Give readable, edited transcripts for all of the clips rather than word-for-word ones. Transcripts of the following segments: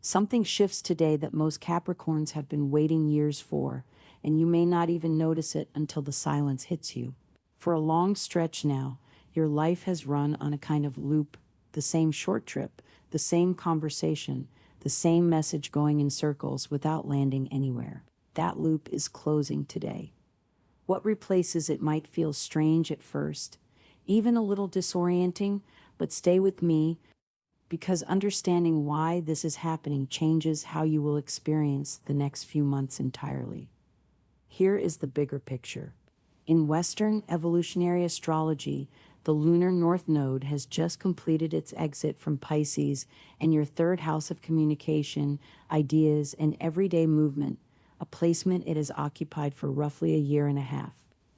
Something shifts today that most Capricorns have been waiting years for, and you may not even notice it until the silence hits you. For a long stretch now, your life has run on a kind of loop, the same short trip, the same conversation, the same message going in circles without landing anywhere. That loop is closing today. What replaces it might feel strange at first, even a little disorienting, but stay with me because understanding why this is happening changes how you will experience the next few months entirely. Here is the bigger picture. In Western evolutionary astrology, the lunar north node has just completed its exit from Pisces and your third house of communication, ideas, and everyday movement, a placement it has occupied for roughly a year and a half.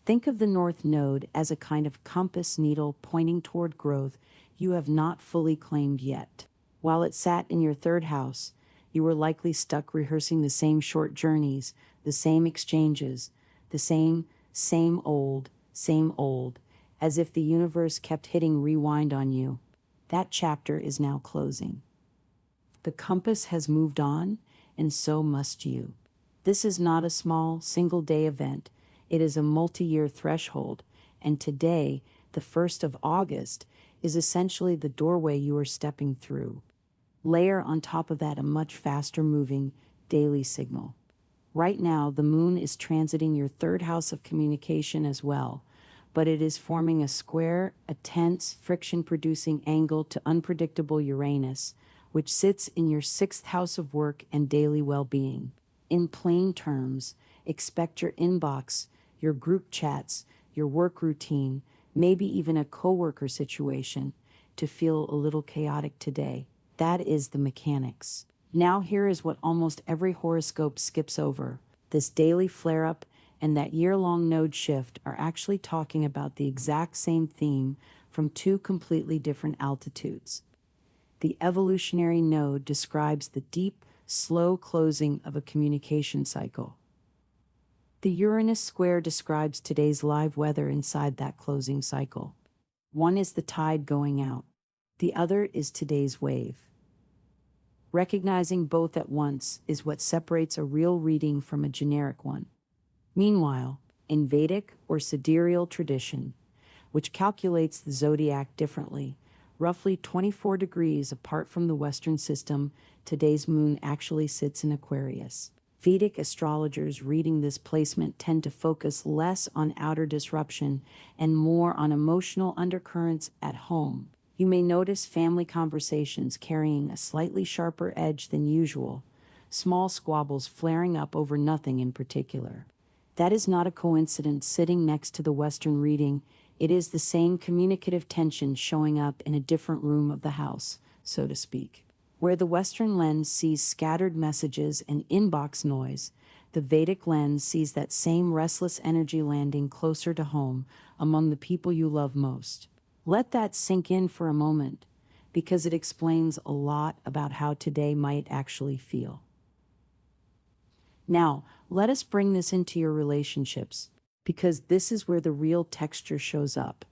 Think of the north node as a kind of compass needle pointing toward growth you have not fully claimed yet. While it sat in your third house, you were likely stuck rehearsing the same short journeys, the same exchanges, the same old, as if the universe kept hitting rewind on you. That chapter is now closing. The compass has moved on, and so must you. This is not a small, single-day event. It is a multi-year threshold, and today, the 1st of August, is essentially the doorway you are stepping through. Layer on top of that a much faster-moving daily signal. Right now, the moon is transiting your third house of communication as well, but it is forming a square, a tense, friction-producing angle to unpredictable Uranus, which sits in your 6th house of work and daily well-being. In plain terms, expect your inbox, your group chats, your work routine, maybe even a coworker situation, to feel a little chaotic today. That is the mechanics. Now here is what almost every horoscope skips over. This daily flare-up and that year-long node shift are actually talking about the exact same theme from two completely different altitudes. The evolutionary node describes the deep, slow closing of a communication cycle. The Uranus square describes today's live weather inside that closing cycle. One is the tide going out. The other is today's wave. Recognizing both at once is what separates a real reading from a generic one. Meanwhile, in Vedic or sidereal tradition, which calculates the zodiac differently, roughly 24 degrees apart from the Western system, today's moon actually sits in Aquarius. Vedic astrologers reading this placement tend to focus less on outer disruption and more on emotional undercurrents at home. You may notice family conversations carrying a slightly sharper edge than usual, small squabbles flaring up over nothing in particular. That is not a coincidence sitting next to the Western reading. It is the same communicative tension showing up in a different room of the house, so to speak. Where the Western lens sees scattered messages and inbox noise, the Vedic lens sees that same restless energy landing closer to home among the people you love most. Let that sink in for a moment, because it explains a lot about how today might actually feel. Now, let us bring this into your relationships, because this is where the real texture shows up.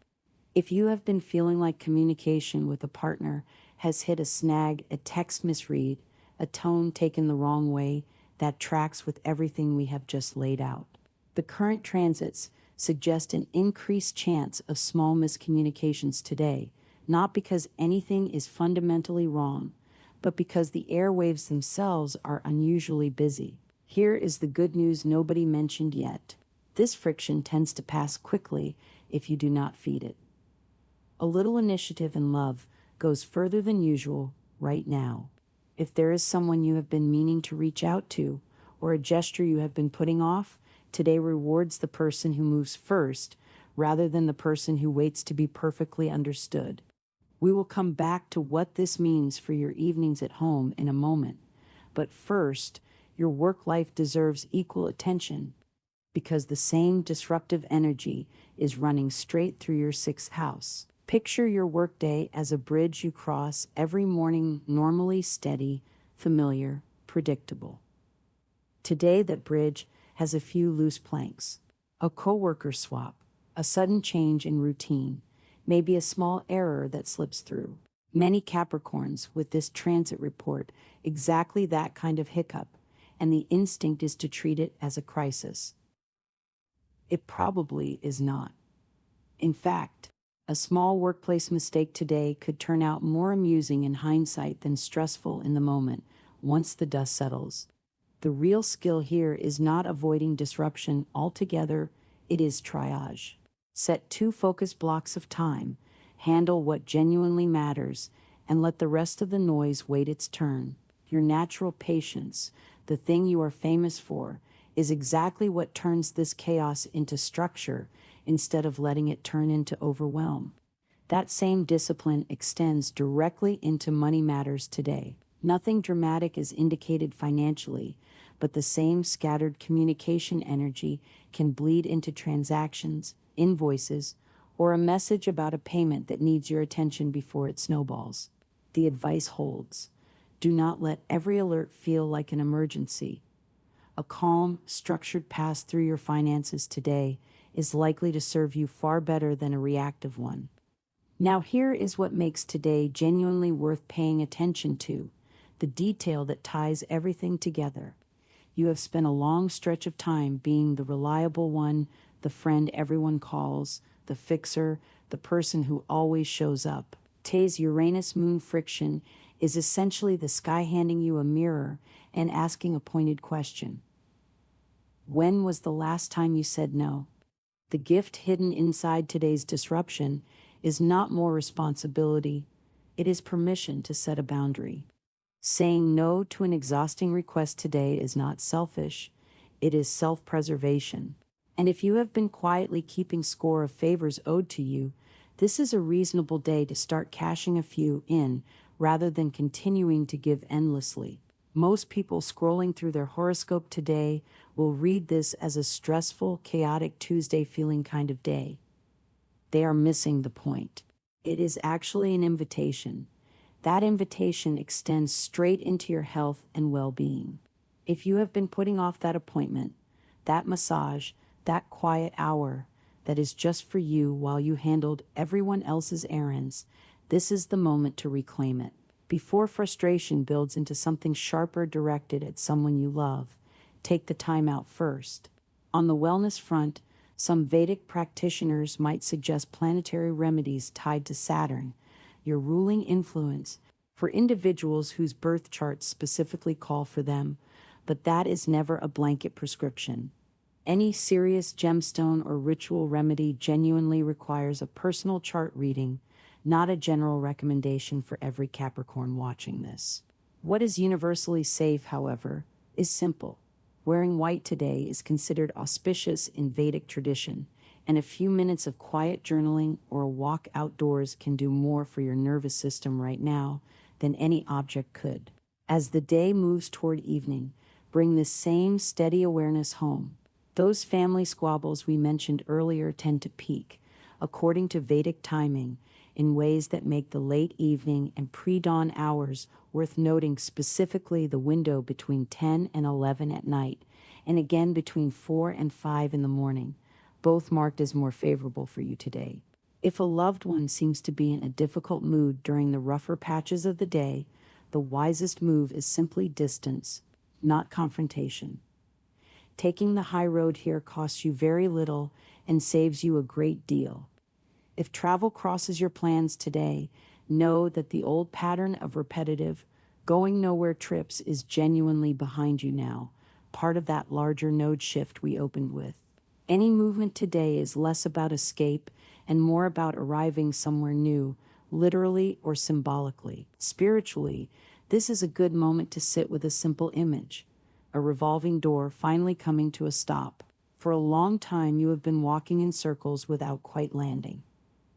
If you have been feeling like communication with a partner has hit a snag, a text misread, a tone taken the wrong way, that tracks with everything we have just laid out. The current transits suggest an increased chance of small miscommunications today, not because anything is fundamentally wrong, but because the airwaves themselves are unusually busy. Here is the good news nobody mentioned yet. This friction tends to pass quickly if you do not feed it. A little initiative and love goes further than usual right now. If there is someone you have been meaning to reach out to, or a gesture you have been putting off, today rewards the person who moves first, rather than the person who waits to be perfectly understood. We will come back to what this means for your evenings at home in a moment. But first, your work life deserves equal attention, because the same disruptive energy is running straight through your 6th house. Picture your workday as a bridge you cross every morning, normally steady, familiar, predictable. Today, that bridge has a few loose planks, a coworker swap, a sudden change in routine, maybe a small error that slips through. Many Capricorns with this transit report exactly that kind of hiccup, and the instinct is to treat it as a crisis. It probably is not. In fact, a small workplace mistake today could turn out more amusing in hindsight than stressful in the moment, once the dust settles. The real skill here is not avoiding disruption altogether, it is triage. Set 2 focus blocks of time, handle what genuinely matters, and let the rest of the noise wait its turn. Your natural patience, the thing you are famous for, is exactly what turns this chaos into structure instead of letting it turn into overwhelm. That same discipline extends directly into money matters today. Nothing dramatic is indicated financially, but the same scattered communication energy can bleed into transactions, invoices, or a message about a payment that needs your attention before it snowballs. The advice holds. Do not let every alert feel like an emergency. A calm, structured pass through your finances today is likely to serve you far better than a reactive one. Now, here is what makes today genuinely worth paying attention to, the detail that ties everything together. You have spent a long stretch of time being the reliable one, the friend everyone calls, the fixer, the person who always shows up. Today's Uranus moon friction is essentially the sky handing you a mirror and asking a pointed question. When was the last time you said no? The gift hidden inside today's disruption is not more responsibility, it is permission to set a boundary. Saying no to an exhausting request today is not selfish, it is self-preservation. And if you have been quietly keeping score of favors owed to you, this is a reasonable day to start cashing a few in rather than continuing to give endlessly. Most people scrolling through their horoscope today will read this as a stressful, chaotic Tuesday feeling kind of day. They are missing the point. It is actually an invitation. That invitation extends straight into your health and well-being. If you have been putting off that appointment, that massage, that quiet hour that is just for you while you handled everyone else's errands, this is the moment to reclaim it. Before frustration builds into something sharper directed at someone you love, take the time out first. On the wellness front, some Vedic practitioners might suggest planetary remedies tied to Saturn, your ruling influence, for individuals whose birth charts specifically call for them, but that is never a blanket prescription. Any serious gemstone or ritual remedy genuinely requires a personal chart reading, not a general recommendation for every Capricorn watching this. What is universally safe, however, is simple. Wearing white today is considered auspicious in Vedic tradition, and a few minutes of quiet journaling or a walk outdoors can do more for your nervous system right now than any object could. As the day moves toward evening, bring this same steady awareness home. Those family squabbles we mentioned earlier tend to peak, according to Vedic timing, in ways that make the late evening and pre-dawn hours worth noting, specifically the window between 10 and 11 at night, and again between 4 and 5 in the morning, both marked as more favorable for you today. If a loved one seems to be in a difficult mood during the rougher patches of the day, the wisest move is simply distance, not confrontation. Taking the high road here costs you very little and saves you a great deal. If travel crosses your plans today, know that the old pattern of repetitive, going nowhere trips is genuinely behind you now, part of that larger node shift we opened with. Any movement today is less about escape and more about arriving somewhere new, literally or symbolically. Spiritually, this is a good moment to sit with a simple image, a revolving door finally coming to a stop. For a long time, you have been walking in circles without quite landing.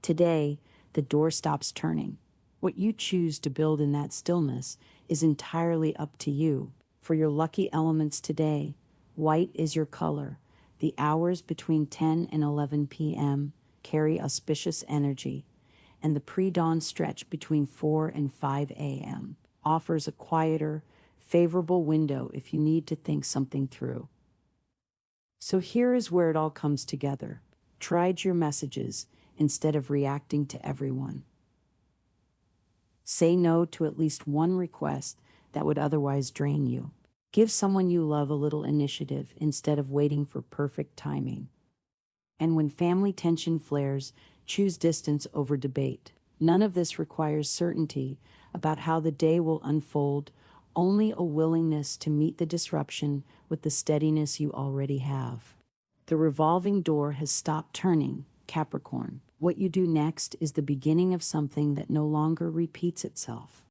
Today, the door stops turning. What you choose to build in that stillness is entirely up to you. For your lucky elements today, white is your color. The hours between 10 and 11 p.m. carry auspicious energy, and the pre-dawn stretch between 4 and 5 a.m. offers a quieter, favorable window if you need to think something through. So here is where it all comes together. Triage your messages instead of reacting to everyone. Say no to at least one request that would otherwise drain you. Give someone you love a little initiative instead of waiting for perfect timing. And when family tension flares, choose distance over debate. None of this requires certainty about how the day will unfold, only a willingness to meet the disruption with the steadiness you already have. The revolving door has stopped turning, Capricorn. What you do next is the beginning of something that no longer repeats itself.